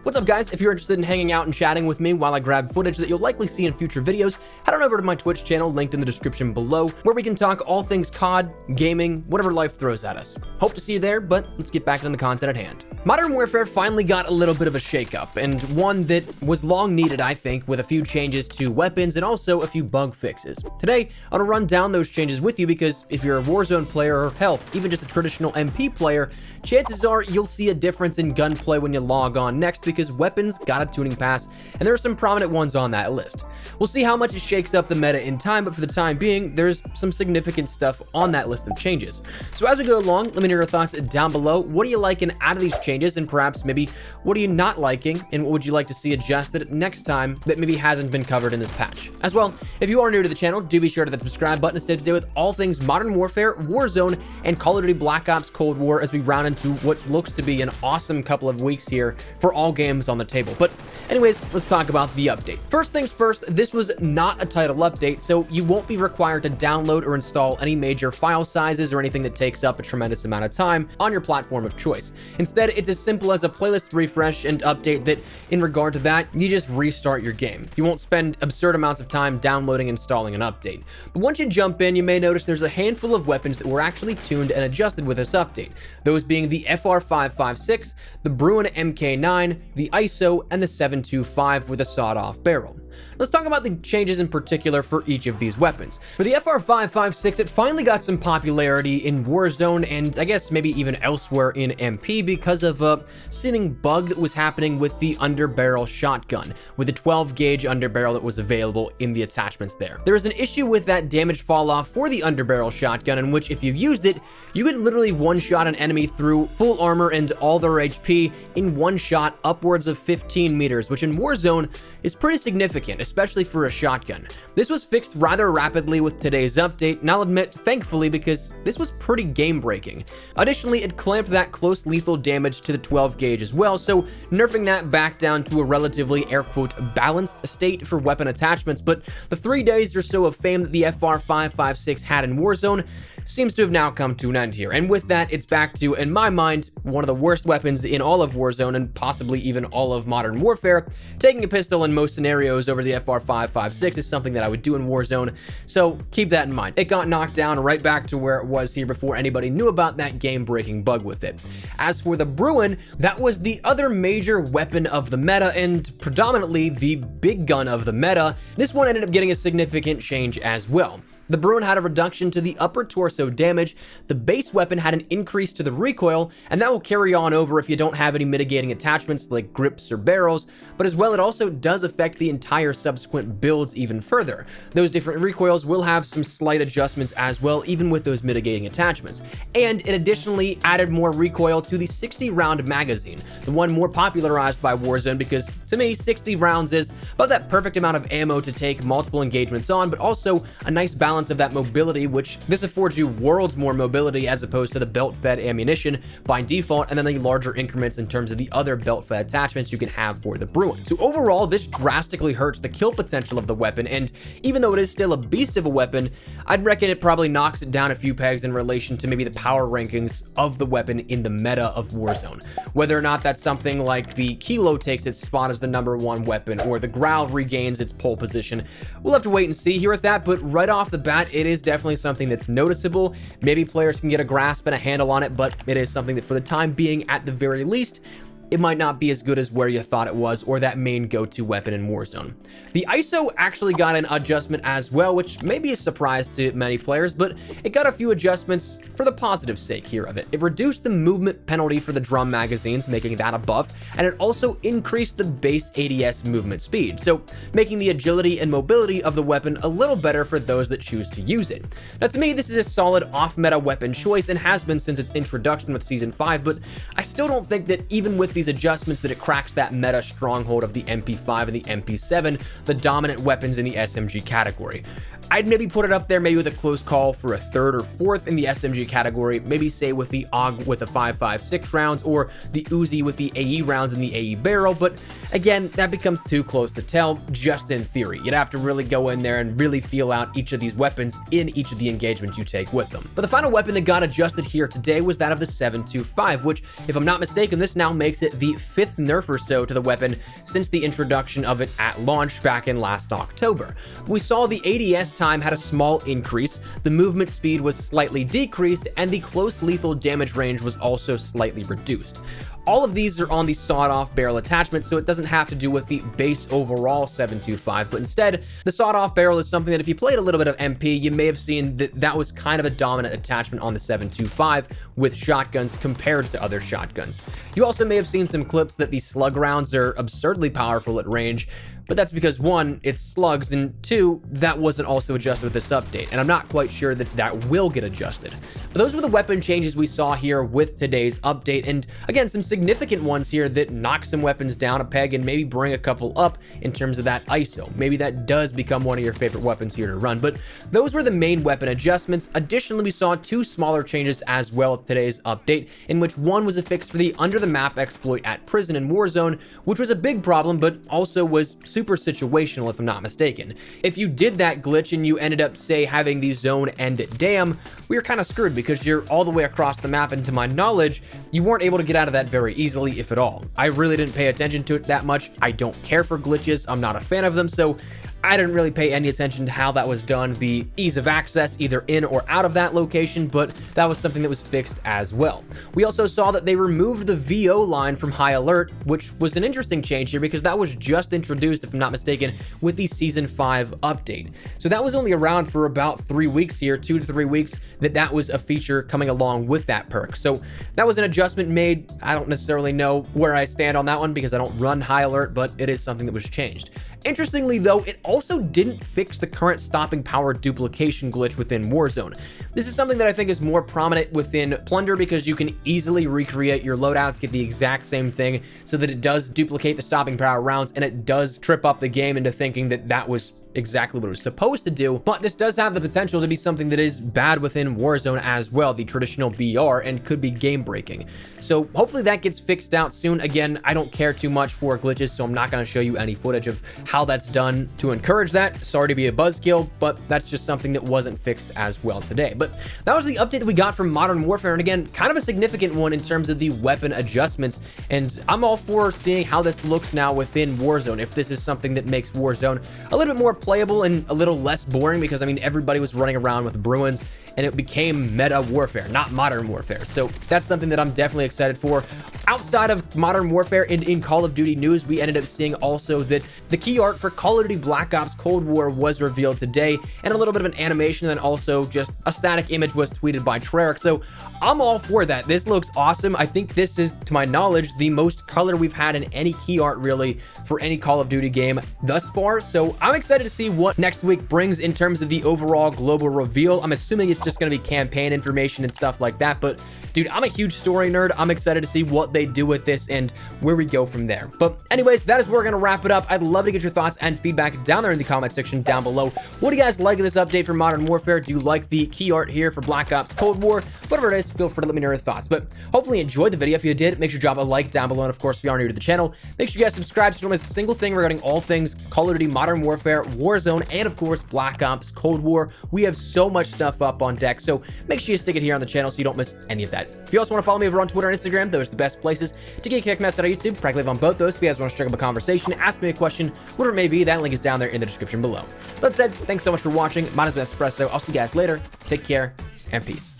What's up, guys? If you're interested in hanging out and chatting with me while I grab footage that you'll likely see in future videos, head on over to my Twitch channel linked in the description below, where we can talk all things COD, gaming, whatever life throws at us. Hope to see you there, but let's get back into the content at hand. Modern Warfare finally got a little bit of a shakeup, and one that was long needed, I think, with a few changes to weapons and also a few bug fixes. Today, I want to run down those changes with you because if you're a Warzone player, or hell, even just a traditional MP player, chances are you'll see a difference in gunplay when you log on next because weapons got a tuning pass, and there are some prominent ones on that list. We'll see how much it shakes up the meta in time, but for the time being, there's some significant stuff on that list of changes. So as we go along, let me know your thoughts down below. What are you liking out of these changes, and perhaps maybe what are you not liking, and what would you like to see adjusted next time that maybe hasn't been covered in this patch? As well, if you are new to the channel, do be sure to hit the subscribe button to stay up to date with all things Modern Warfare, Warzone, and Call of Duty Black Ops Cold War as we round into what looks to be an awesome couple of weeks here for all games on the table. But anyways, let's talk about the update. First things first, this was not a title update, so you won't be required to download or install any major file sizes or anything that takes up a tremendous amount of time on your platform of choice. Instead, it's as simple as a playlist refresh and update that, in regard to that, you just restart your game. You won't spend absurd amounts of time downloading and installing an update. But once you jump in, you may notice there's a handful of weapons that were actually tuned and adjusted with this update. Those being the FR556, the Bruin MK9, the ISO, and the 725 with a sawed-off barrel. Let's talk about the changes in particular for each of these weapons. For the FR556, it finally got some popularity in Warzone and I guess maybe even elsewhere in MP because of a seeming bug that was happening with the underbarrel shotgun, with the 12 gauge underbarrel that was available in the attachments there. There is an issue with that damage fall off for the underbarrel shotgun in which if you used it, you could literally one-shot an enemy through full armor and all their HP in one shot upwards of 15 meters, which in Warzone is pretty significant, especially for a shotgun. This was fixed rather rapidly with today's update, and I'll admit, thankfully, because this was pretty game-breaking. Additionally, it clamped that close lethal damage to the 12 gauge as well, so nerfing that back down to a relatively air-quote balanced state for weapon attachments, but the 3 days or so of fame that the FR556 had in Warzone seems to have now come to an end here. And with that, it's back to, in my mind, one of the worst weapons in all of Warzone and possibly even all of Modern Warfare. Taking a pistol in most scenarios over the FR556 is something that I would do in Warzone, so keep that in mind. It got knocked down right back to where it was here before anybody knew about that game-breaking bug with it. As for the Bruin, that was the other major weapon of the meta and predominantly the big gun of the meta. This one ended up getting a significant change as well. The Bruin had a reduction to the upper torso damage, the base weapon had an increase to the recoil, and that will carry on over if you don't have any mitigating attachments like grips or barrels, but as well it also does affect the entire subsequent builds even further. Those different recoils will have some slight adjustments as well, even with those mitigating attachments. And it additionally added more recoil to the 60 round magazine, the one more popularized by Warzone because to me 60 rounds is about that perfect amount of ammo to take multiple engagements on, but also a nice balance of that mobility, which this affords you worlds more mobility as opposed to the belt-fed ammunition by default, and then the larger increments in terms of the other belt-fed attachments you can have for the Bruin. So overall, this drastically hurts the kill potential of the weapon, and even though it is still a beast of a weapon, I'd reckon it probably knocks it down a few pegs in relation to maybe the power rankings of the weapon in the meta of Warzone. Whether or not that's something like the Kilo takes its spot as the #1 weapon, or the Growl regains its pole position, we'll have to wait and see here with that, but right off the bat, it is definitely something that's noticeable. Maybe players can get a grasp and a handle on it, but it is something that for the time being, at the very least, it might not be as good as where you thought it was or that main go-to weapon in Warzone. The ISO actually got an adjustment as well, which may be a surprise to many players, but it got a few adjustments for the positive sake here of it. It reduced the movement penalty for the drum magazines, making that a buff, and it also increased the base ADS movement speed, so making the agility and mobility of the weapon a little better for those that choose to use it. Now to me, this is a solid off-meta weapon choice and has been since its introduction with Season 5, but I still don't think that even with these adjustments that it cracks that meta stronghold of the MP5 and the MP7, the dominant weapons in the SMG category. I'd maybe put it up there maybe with a close call for a third or fourth in the SMG category, maybe say with the AUG with the 5.56 rounds or the Uzi with the AE rounds in the AE barrel, but again, that becomes too close to tell just in theory. You'd have to really go in there and really feel out each of these weapons in each of the engagements you take with them. But the final weapon that got adjusted here today was that of the 7.25, which, if I'm not mistaken, this now makes it the 5th nerf or so to the weapon since the introduction of it at launch back in last October. We saw the ADS time had a small increase, the movement speed was slightly decreased, and the close lethal damage range was also slightly reduced. All of these are on the sawed-off barrel attachment, so it doesn't have to do with the base overall 7.25, but instead, the sawed-off barrel is something that if you played a little bit of MP, you may have seen that that was kind of a dominant attachment on the 7.25 with shotguns compared to other shotguns. You also may have seen some clips that the slug rounds are absurdly powerful at range, but that's because one, it's slugs, and two, that wasn't also adjusted with this update, and I'm not quite sure that that will get adjusted. But those were the weapon changes we saw here with today's update, and again, some significant ones here that knock some weapons down a peg and maybe bring a couple up in terms of that ISO. Maybe that does become one of your favorite weapons here to run, but those were the main weapon adjustments. Additionally, we saw two smaller changes as well with today's update, in which one was a fix for the under the map exploit at prison in Warzone, which was a big problem, but also was super situational if I'm not mistaken. If you did that glitch and you ended up, say, having the zone end at dam, we were kind of screwed because you're all the way across the map, and to my knowledge, you weren't able to get out of that very easily, if at all. I really didn't pay attention to it that much. I don't care for glitches. I'm not a fan of them, so I didn't really pay any attention to how that was done, the ease of access either in or out of that location, but that was something that was fixed as well. We also saw that they removed the VO line from high alert, which was an interesting change here because that was just introduced, if I'm not mistaken, with the Season 5 update. So that was only around for about 3 weeks here, 2 to 3 weeks, that was a feature coming along with that perk. So that was an adjustment made. I don't necessarily know where I stand on that one because I don't run high alert, but it is something that was changed. Interestingly though, it also didn't fix the current stopping power duplication glitch within Warzone. This is something that I think is more prominent within Plunder because you can easily recreate your loadouts, get the exact same thing so that it does duplicate the stopping power rounds, and it does trip up the game into thinking that that was exactly what it was supposed to do. But this does have the potential to be something that is bad within Warzone as well, the traditional BR, and could be game breaking. So hopefully that gets fixed out soon. Again, I don't care too much for glitches, so I'm not going to show you any footage of how that's done to encourage that. Sorry to be a buzzkill, but that's just something that wasn't fixed as well today. But that was the update that we got from Modern Warfare, and again, kind of a significant one in terms of the weapon adjustments, and I'm all for seeing how this looks now within Warzone, if this is something that makes Warzone a little bit more playable and a little less boring, because I mean, everybody was running around with Bruins and it became meta warfare, not modern warfare. So that's something that I'm definitely excited for. Outside of Modern Warfare, in Call of Duty news, we ended up seeing also that the key art for Call of Duty Black Ops Cold War was revealed today, and a little bit of an animation, and also just a static image was tweeted by Treyarch. So I'm all for that. This looks awesome. I think this is, to my knowledge, the most color we've had in any key art really for any Call of Duty game thus far. So I'm excited to see what next week brings in terms of the overall global reveal. I'm assuming it's just going to be campaign information and stuff like that, but dude, I'm a huge story nerd. I'm excited to see what they do with this and where we go from there. But anyways, that is where we're going to wrap it up. I'd love to get your thoughts and feedback down there in the comment section down below. What do you guys like of this update for Modern Warfare? Do you like the key art here for Black Ops Cold War? Whatever it is, feel free to let me know your thoughts. But hopefully you enjoyed the video. If you did, make sure to drop a like down below. And of course, if you are new to the channel, make sure you guys subscribe so you don't miss a single thing regarding all things Call of Duty Modern Warfare, Warzone, and of course, Black Ops Cold War. We have so much stuff up on deck, so make sure you stick it here on the channel so you don't miss any of that. If you also want to follow me over on Twitter and Instagram, those are the best places to get kick mess out of YouTube. Practically live on both those. If you guys want to strike up a conversation, ask me a question, whatever it may be, that link is down there in the description below. That said, thanks so much for watching. My name is Espresso. I'll see you guys later. Take care and peace.